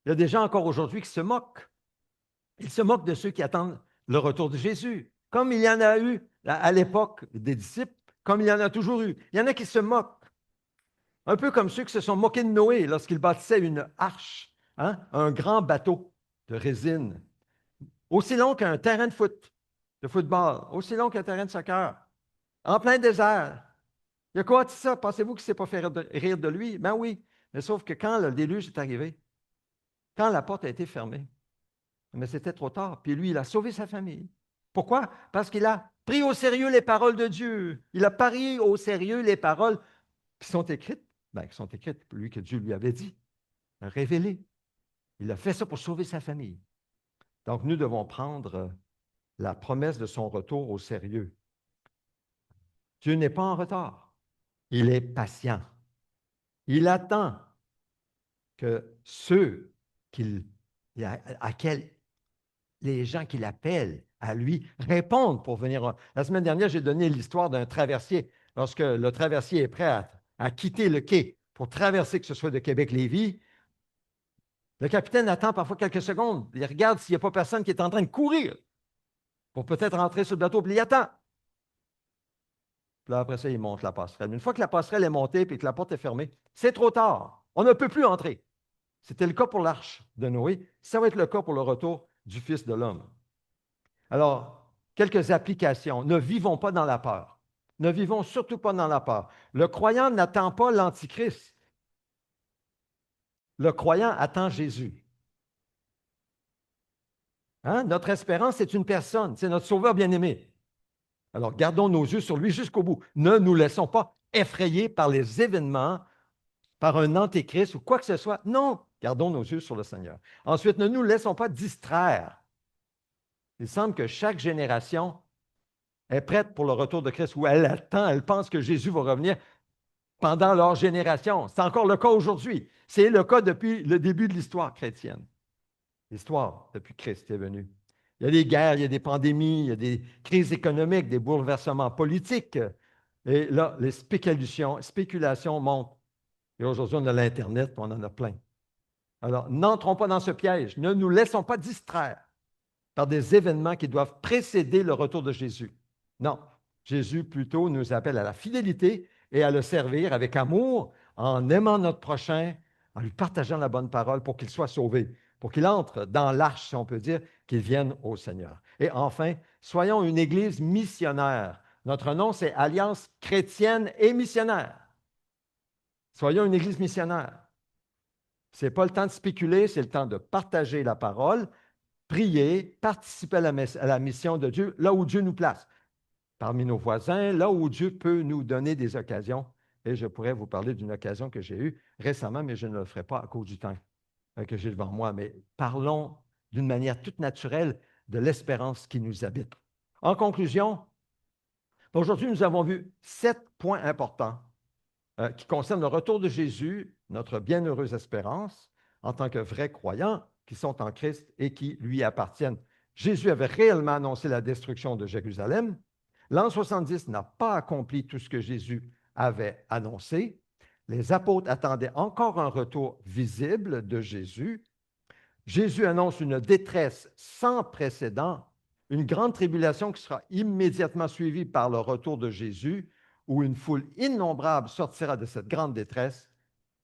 Il y a des gens encore aujourd'hui qui se moquent. Ils se moquent de ceux qui attendent le retour de Jésus, comme il y en a eu à l'époque des disciples, comme il y en a toujours eu. Il y en a qui se moquent. Un peu comme ceux qui se sont moqués de Noé lorsqu'il bâtissait une arche, hein? Un grand bateau de résine, aussi long qu'un terrain de football, aussi long qu'un terrain de soccer, en plein désert. Il a quoi dit ça? Pensez-vous qu'il ne s'est pas fait rire de lui? Ben oui, mais sauf que quand le déluge est arrivé, quand la porte a été fermée, mais c'était trop tard. Puis lui, il a sauvé sa famille. Pourquoi? Parce qu'il a pris au sérieux les paroles de Dieu. Il a pris au sérieux les paroles qui sont écrites, qui sont écrites pour lui que Dieu lui avait dit, révélées. Il a fait ça pour sauver sa famille. Donc, nous devons prendre la promesse de son retour au sérieux. Dieu n'est pas en retard. Il est patient. Il attend que ceux à quels les gens qui l'appellent à lui répondent pour venir. La semaine dernière, j'ai donné l'histoire d'un traversier. Lorsque le traversier est prêt à quitter le quai pour traverser, que ce soit de Québec-Lévis, Le capitaine attend parfois quelques secondes. Il regarde s'il n'y a pas personne qui est en train de courir pour peut-être rentrer sur le bateau, puis il attend. Puis là, après ça, il monte la passerelle. Une fois que la passerelle est montée et que la porte est fermée, c'est trop tard. On ne peut plus entrer. C'était le cas pour l'arche de Noé. Ça va être le cas pour le retour du Fils de l'homme. Alors, quelques applications. Ne vivons pas dans la peur. Ne vivons surtout pas dans la peur. Le croyant n'attend pas l'Antichrist. Le croyant attend Jésus. Hein? Notre espérance, c'est une personne, c'est notre Sauveur bien-aimé. Alors, gardons nos yeux sur lui jusqu'au bout. Ne nous laissons pas effrayer par les événements, par un antéchrist ou quoi que ce soit. Non, gardons nos yeux sur le Seigneur. Ensuite, ne nous laissons pas distraire. Il semble que chaque génération est prête pour le retour de Christ ou elle attend, elle pense que Jésus va revenir pendant leur génération. C'est encore le cas aujourd'hui. C'est le cas depuis le début de l'histoire chrétienne. L'histoire depuis que Christ est venu. Il y a des guerres, il y a des pandémies, il y a des crises économiques, des bouleversements politiques. Et là, les spéculations montent. Et aujourd'hui, on a l'Internet, on en a plein. Alors, n'entrons pas dans ce piège. Ne nous laissons pas distraire par des événements qui doivent précéder le retour de Jésus. Non, Jésus plutôt nous appelle à la fidélité et à le servir avec amour, en aimant notre prochain, en lui partageant la bonne parole pour qu'il soit sauvé, pour qu'il entre dans l'arche, si on peut dire, qu'il vienne au Seigneur. Et enfin, soyons une Église missionnaire. Notre nom, c'est Alliance chrétienne et missionnaire. Soyons une Église missionnaire. Ce n'est pas le temps de spéculer, c'est le temps de partager la parole, prier, participer à la mission de Dieu, là où Dieu nous place. Parmi nos voisins, là où Dieu peut nous donner des occasions. Et je pourrais vous parler d'une occasion que j'ai eue récemment, mais je ne le ferai pas à cause du temps que j'ai devant moi. Mais parlons d'une manière toute naturelle de l'espérance qui nous habite. En conclusion, aujourd'hui, nous avons vu 7 points importants qui concernent le retour de Jésus, notre bienheureuse espérance, en tant que vrais croyants qui sont en Christ et qui lui appartiennent. Jésus avait réellement annoncé la destruction de Jérusalem. L'an 70 n'a pas accompli tout ce que Jésus avait annoncé. Les apôtres attendaient encore un retour visible de Jésus. Jésus annonce une détresse sans précédent, une grande tribulation qui sera immédiatement suivie par le retour de Jésus, où une foule innombrable sortira de cette grande détresse.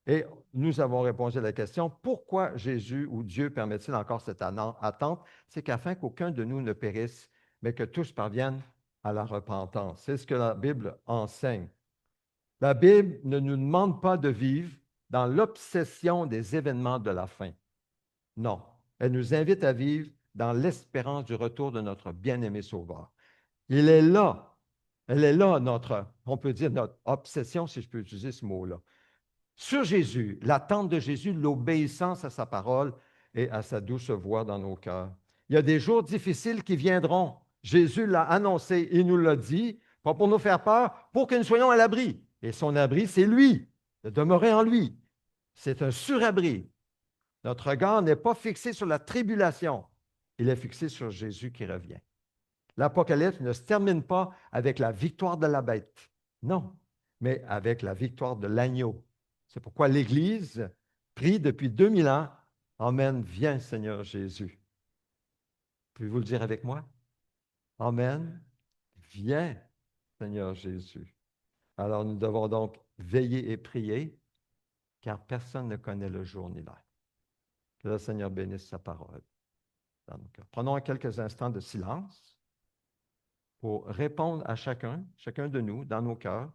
Et nous avons répondu à la question, pourquoi Jésus ou Dieu permet-il encore cette attente? C'est qu'afin qu'aucun de nous ne périsse, mais que tous parviennent à la repentance. C'est ce que la Bible enseigne. La Bible ne nous demande pas de vivre dans l'obsession des événements de la fin. Non, elle nous invite à vivre dans l'espérance du retour de notre bien-aimé Sauveur. Il est là, elle est là, on peut dire notre obsession, si je peux utiliser ce mot-là. Sur Jésus, l'attente de Jésus, l'obéissance à sa parole et à sa douce voix dans nos cœurs. Il y a des jours difficiles qui viendront. Jésus l'a annoncé, il nous l'a dit, pas pour nous faire peur, pour que nous soyons à l'abri. Et son abri, c'est lui, de demeurer en lui. C'est un surabri. Notre regard n'est pas fixé sur la tribulation, il est fixé sur Jésus qui revient. L'Apocalypse ne se termine pas avec la victoire de la bête, non, mais avec la victoire de l'agneau. C'est pourquoi l'Église prie depuis 2000 ans, Amen, viens Seigneur Jésus. Pouvez-vous le dire avec moi? Amen, viens Seigneur Jésus. Alors nous devons donc veiller et prier, car personne ne connaît le jour ni l'heure. Que le Seigneur bénisse sa parole dans nos cœurs. Prenons quelques instants de silence pour répondre à chacun de nous, dans nos cœurs,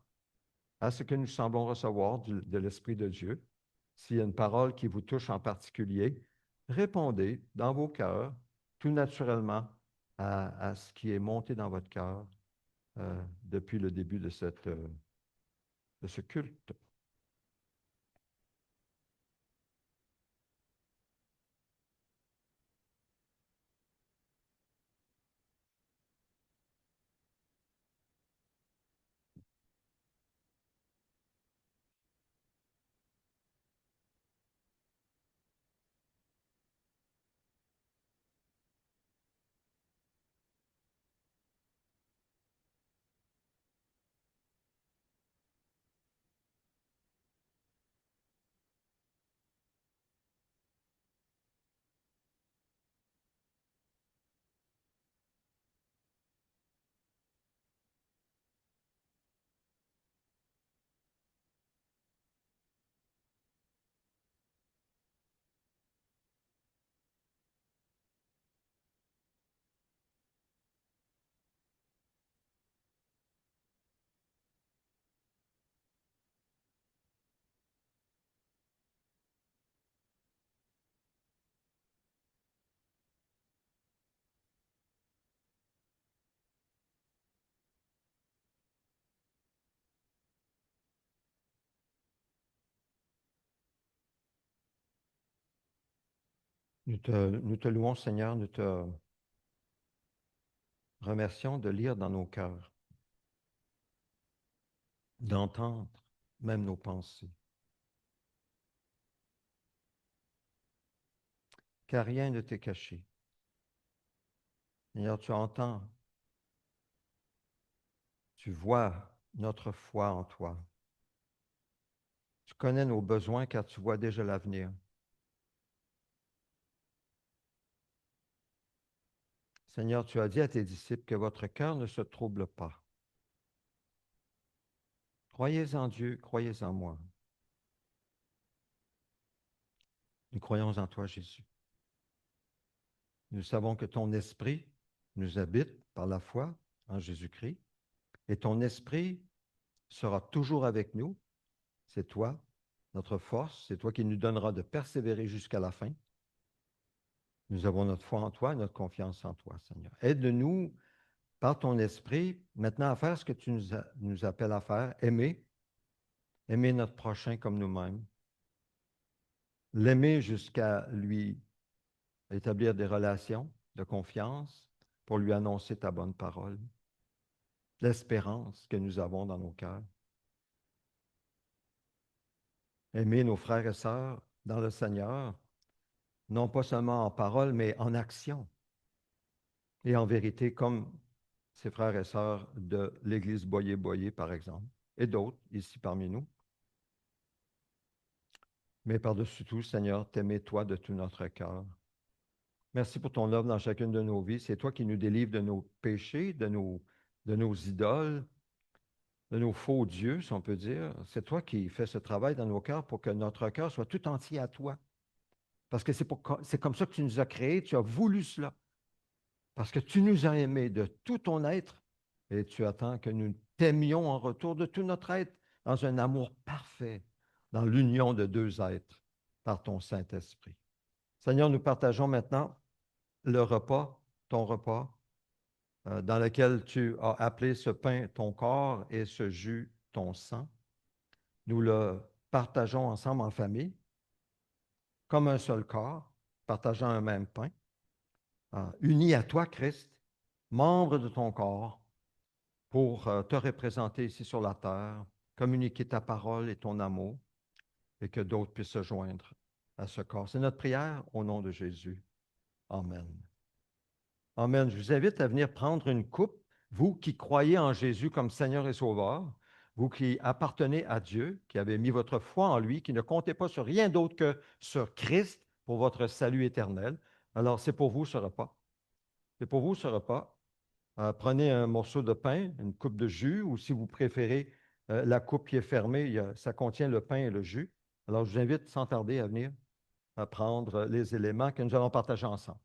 à ce que nous semblons recevoir de l'Esprit de Dieu. S'il y a une parole qui vous touche en particulier, répondez dans vos cœurs, tout naturellement, à ce qui est monté dans votre cœur depuis le début de ce culte. Nous te louons, Seigneur, nous te remercions de lire dans nos cœurs, d'entendre même nos pensées. Car rien ne t'est caché. Seigneur, tu entends, tu vois notre foi en toi. Tu connais nos besoins car tu vois déjà l'avenir. Seigneur, tu as dit à tes disciples que votre cœur ne se trouble pas. Croyez en Dieu, croyez en moi. Nous croyons en toi, Jésus. Nous savons que ton esprit nous habite par la foi en Jésus-Christ et ton esprit sera toujours avec nous. C'est toi, notre force, c'est toi qui nous donneras de persévérer jusqu'à la fin. Nous avons notre foi en toi et notre confiance en toi, Seigneur. Aide-nous par ton esprit maintenant à faire ce que tu nous appelles à faire, aimer notre prochain comme nous-mêmes, l'aimer jusqu'à lui établir des relations de confiance pour lui annoncer ta bonne parole, l'espérance que nous avons dans nos cœurs. Aimer nos frères et sœurs dans le Seigneur, non pas seulement en parole, mais en action et en vérité, comme ses frères et sœurs de l'Église Boyer-Boyer, par exemple, et d'autres ici parmi nous. Mais par-dessus tout, Seigneur, t'aimer toi de tout notre cœur. Merci pour ton œuvre dans chacune de nos vies. C'est toi qui nous délivres de nos péchés, de nos idoles, de nos faux dieux, si on peut dire. C'est toi qui fais ce travail dans nos cœurs pour que notre cœur soit tout entier à toi. Parce que c'est comme ça que tu nous as créés, tu as voulu cela. Parce que tu nous as aimés de tout ton être et tu attends que nous t'aimions en retour de tout notre être dans un amour parfait, dans l'union de deux êtres par ton Saint-Esprit. Seigneur, nous partageons maintenant le repas, ton repas, dans lequel tu as appelé ce pain ton corps et ce jus ton sang. Nous le partageons ensemble en famille, comme un seul corps, partageant un même pain, unis à toi, Christ, membre de ton corps, pour te représenter ici sur la terre, communiquer ta parole et ton amour, et que d'autres puissent se joindre à ce corps. C'est notre prière au nom de Jésus. Amen. Amen. Je vous invite à venir prendre une coupe, vous qui croyez en Jésus comme Seigneur et Sauveur, vous qui appartenez à Dieu, qui avez mis votre foi en lui, qui ne comptez pas sur rien d'autre que sur Christ pour votre salut éternel. Alors, c'est pour vous ce repas. C'est pour vous ce repas. Prenez un morceau de pain, une coupe de jus, ou si vous préférez la coupe qui est fermée, ça contient le pain et le jus. Alors, je vous invite sans tarder à venir à prendre les éléments que nous allons partager ensemble.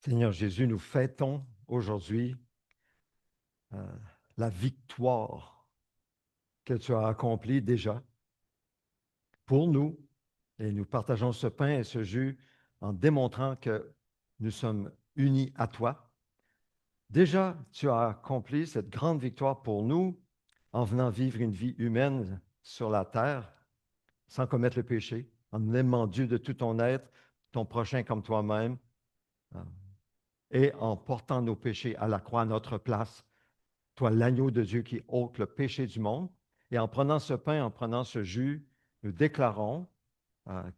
Seigneur Jésus, nous fêtons aujourd'hui euh, la victoire que tu as accomplie déjà pour nous. Et nous partageons ce pain et ce jus en démontrant que nous sommes unis à toi. Déjà, tu as accompli cette grande victoire pour nous en venant vivre une vie humaine sur la terre sans commettre le péché, en aimant Dieu de tout ton être, ton prochain comme toi-même, euh, et en portant nos péchés à la croix à notre place, toi l'agneau de Dieu qui ôte le péché du monde. Et en prenant ce pain, en prenant ce jus, nous déclarons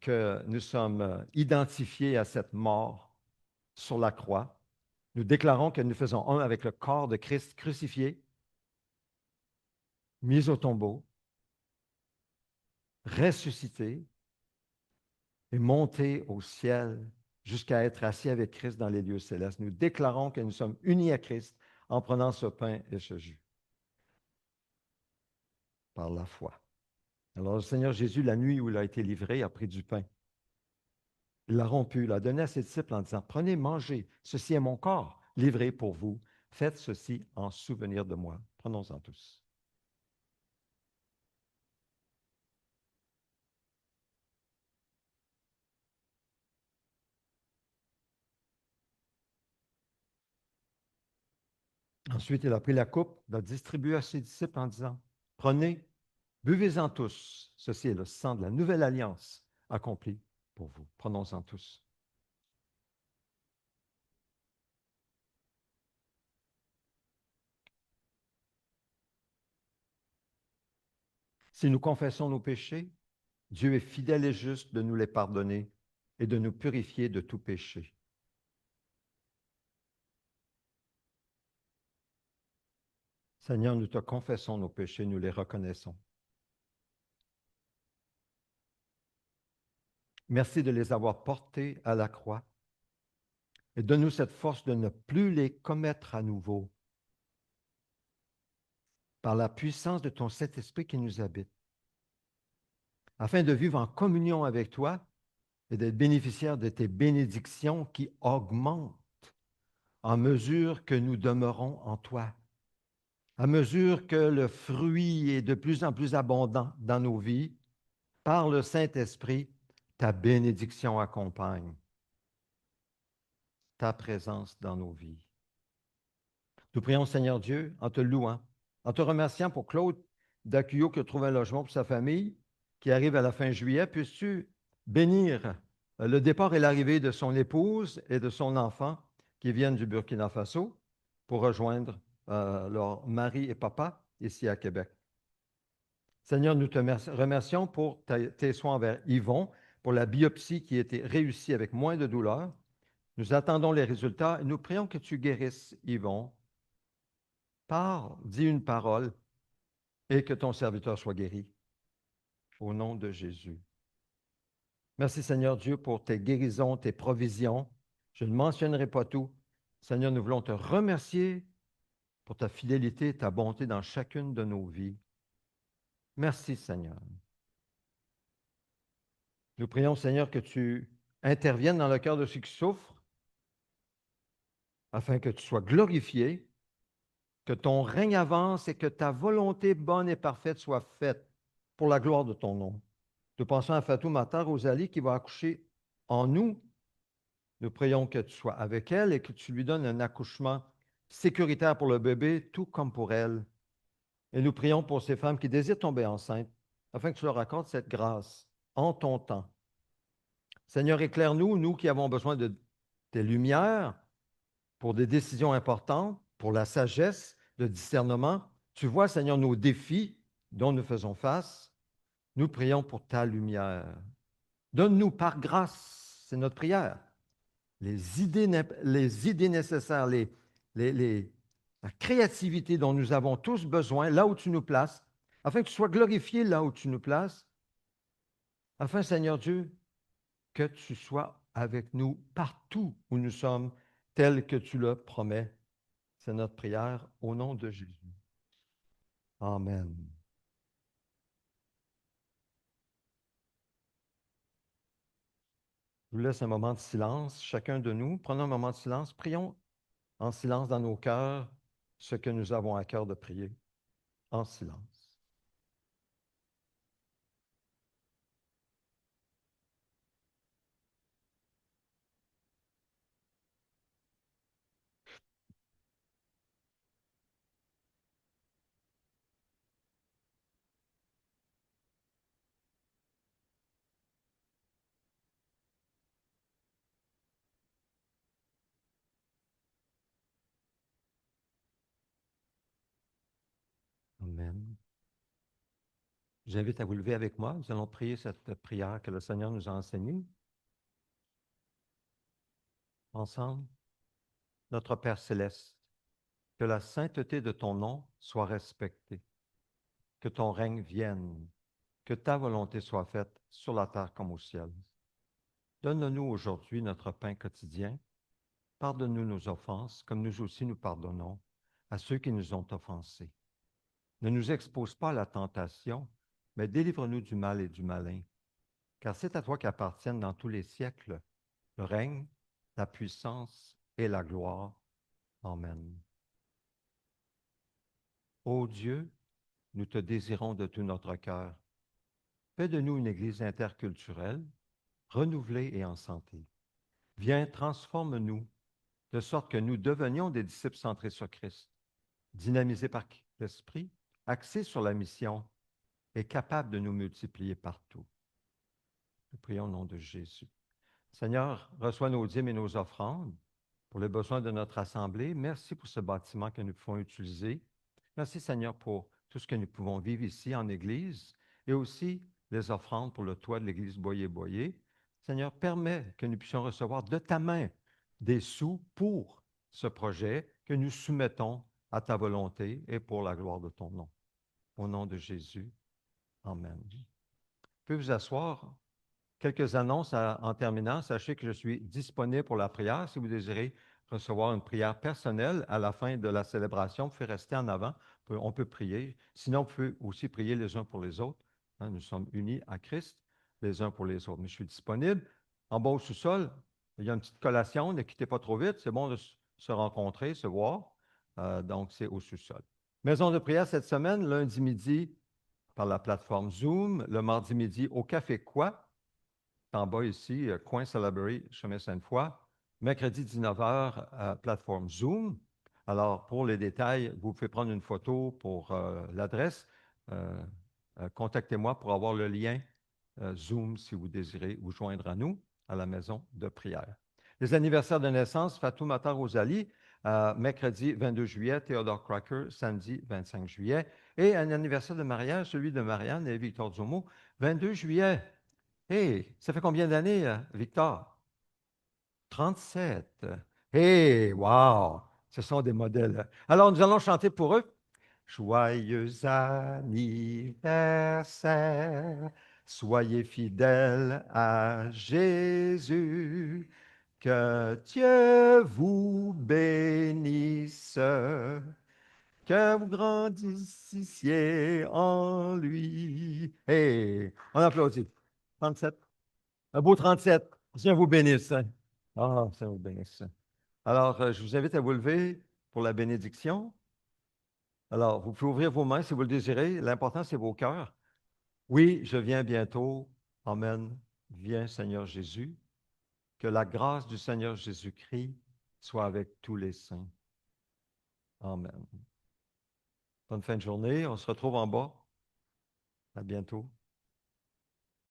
que nous sommes identifiés à cette mort sur la croix. Nous déclarons que nous faisons un avec le corps de Christ crucifié, mis au tombeau, ressuscité et monté au ciel jusqu'à être assis avec Christ dans les lieux célestes. Nous déclarons que nous sommes unis à Christ en prenant ce pain et ce jus par la foi. Alors le Seigneur Jésus, la nuit où il a été livré, a pris du pain. Il l'a rompu, l'a donné à ses disciples en disant, prenez, mangez, ceci est mon corps livré pour vous. Faites ceci en souvenir de moi. Prenons-en tous. Ensuite, il a pris la coupe, l'a distribuée à ses disciples en disant, prenez, buvez-en tous. Ceci est le sang de la nouvelle alliance accompli pour vous. Prenons-en tous. Si nous confessons nos péchés, Dieu est fidèle et juste de nous les pardonner et de nous purifier de tout péché. Seigneur, nous te confessons nos péchés, nous les reconnaissons. Merci de les avoir portés à la croix et donne-nous cette force de ne plus les commettre à nouveau par la puissance de ton Saint-Esprit qui nous habite, afin de vivre en communion avec toi et d'être bénéficiaires de tes bénédictions qui augmentent en mesure que nous demeurons en toi, à mesure que le fruit est de plus en plus abondant dans nos vies. Par le Saint-Esprit, ta bénédiction accompagne ta présence dans nos vies. Nous prions, Seigneur Dieu, en te louant, en te remerciant pour Claude Dacuyo qui a trouvé un logement pour sa famille, qui arrive à la fin juillet. Puisses-tu bénir le départ et l'arrivée de son épouse et de son enfant qui viennent du Burkina Faso pour rejoindre leur mari et papa ici à Québec. Seigneur, nous te remercions pour tes soins envers Yvon, pour la biopsie qui a été réussie avec moins de douleur. Nous attendons les résultats et nous prions que tu guérisses Yvon. Parle, dis une parole et que ton serviteur soit guéri. Au nom de Jésus. Merci Seigneur Dieu pour tes guérisons, tes provisions. Je ne mentionnerai pas tout. Seigneur, nous voulons te remercier pour ta fidélité et ta bonté dans chacune de nos vies. Merci Seigneur. Nous prions Seigneur que tu interviennes dans le cœur de ceux qui souffrent afin que tu sois glorifié, que ton règne avance et que ta volonté bonne et parfaite soit faite pour la gloire de ton nom. Nous pensons à Fatou Mata Rosalie qui va accoucher en nous. Nous prions que tu sois avec elle et que tu lui donnes un accouchement sécuritaire pour le bébé, tout comme pour elle. Et nous prions pour ces femmes qui désirent tomber enceintes, afin que tu leur accordes cette grâce en ton temps. Seigneur, éclaire-nous, nous qui avons besoin de tes lumières pour des décisions importantes, pour la sagesse, le discernement. Tu vois, Seigneur, nos défis dont nous faisons face. Nous prions pour ta lumière. Donne-nous par grâce, c'est notre prière, les idées nécessaires, la créativité dont nous avons tous besoin, là où tu nous places, afin que tu sois glorifié là où tu nous places, afin, Seigneur Dieu, que tu sois avec nous partout où nous sommes, tel que tu le promets. C'est notre prière au nom de Jésus. Amen. Je vous laisse un moment de silence, chacun de nous. Prenons un moment de silence. Prions en silence dans nos cœurs ce que nous avons à cœur de prier. En silence. Amen. J'invite à vous lever avec moi. Nous allons prier cette prière que le Seigneur nous a enseignée. Ensemble, notre Père céleste, que la sainteté de ton nom soit respectée, que ton règne vienne, que ta volonté soit faite sur la terre comme au ciel. Donne-nous aujourd'hui notre pain quotidien. Pardonne-nous nos offenses, comme nous aussi nous pardonnons à ceux qui nous ont offensés. Ne nous expose pas à la tentation, mais délivre-nous du mal et du malin. Car c'est à toi qu'appartiennent dans tous les siècles le règne, la puissance et la gloire. Amen. Ô Dieu, nous te désirons de tout notre cœur. Fais de nous une Église interculturelle, renouvelée et en santé. Viens, transforme-nous, de sorte que nous devenions des disciples centrés sur Christ, dynamisés par l'Esprit, axés sur la mission et capables de nous multiplier partout. Nous prions au nom de Jésus. Seigneur, reçois nos dîmes et nos offrandes pour les besoins de notre assemblée. Merci pour ce bâtiment que nous pouvons utiliser. Merci, Seigneur, pour tout ce que nous pouvons vivre ici en Église et aussi les offrandes pour le toit de l'Église Boyer-Boyer. Seigneur, permets que nous puissions recevoir de ta main des sous pour ce projet que nous soumettons à ta volonté et pour la gloire de ton nom. Au nom de Jésus, amen. Vous pouvez vous asseoir. Quelques annonces en terminant. Sachez que je suis disponible pour la prière. Si vous désirez recevoir une prière personnelle à la fin de la célébration, vous pouvez rester en avant. On peut prier. Sinon, vous pouvez aussi prier les uns pour les autres. Hein, nous sommes unis à Christ, les uns pour les autres. Mais je suis disponible. En bas au sous-sol, il y a une petite collation. Ne quittez pas trop vite. C'est bon de se rencontrer, se voir. Donc, c'est au sous-sol. Maison de prière cette semaine, lundi midi par la plateforme Zoom, le mardi midi au Café Quoi, en bas ici, coin Salaberry, chemin Sainte-Foy. Mercredi 19h, plateforme Zoom. Alors, pour les détails, vous pouvez prendre une photo pour l'adresse. Contactez-moi pour avoir le lien Zoom si vous désirez vous joindre à nous à la maison de prière. Les anniversaires de naissance, Fatou Matar Rosalie, mercredi 22 juillet, Théodore Cracker, samedi 25 juillet. Et un anniversaire de mariage, celui de Marianne et Victor Dumo, 22 juillet. Hey, ça fait combien d'années, Victor? 37. Hey, wow! Ce sont des modèles. Alors, nous allons chanter pour eux. Joyeux anniversaire, soyez fidèles à Jésus, que Dieu vous bénisse, que vous grandissiez en lui. Hey, on applaudit. 37. Un beau 37. Dieu vous bénisse. Hein. Ah, ça vous bénisse. Alors, je vous invite à vous lever pour la bénédiction. Alors, vous pouvez ouvrir vos mains si vous le désirez. L'important, c'est vos cœurs. Oui, je viens bientôt. Amen. Viens, Seigneur Jésus. Que la grâce du Seigneur Jésus-Christ soit avec tous les saints. Amen. Bonne fin de journée. On se retrouve en bas. À bientôt.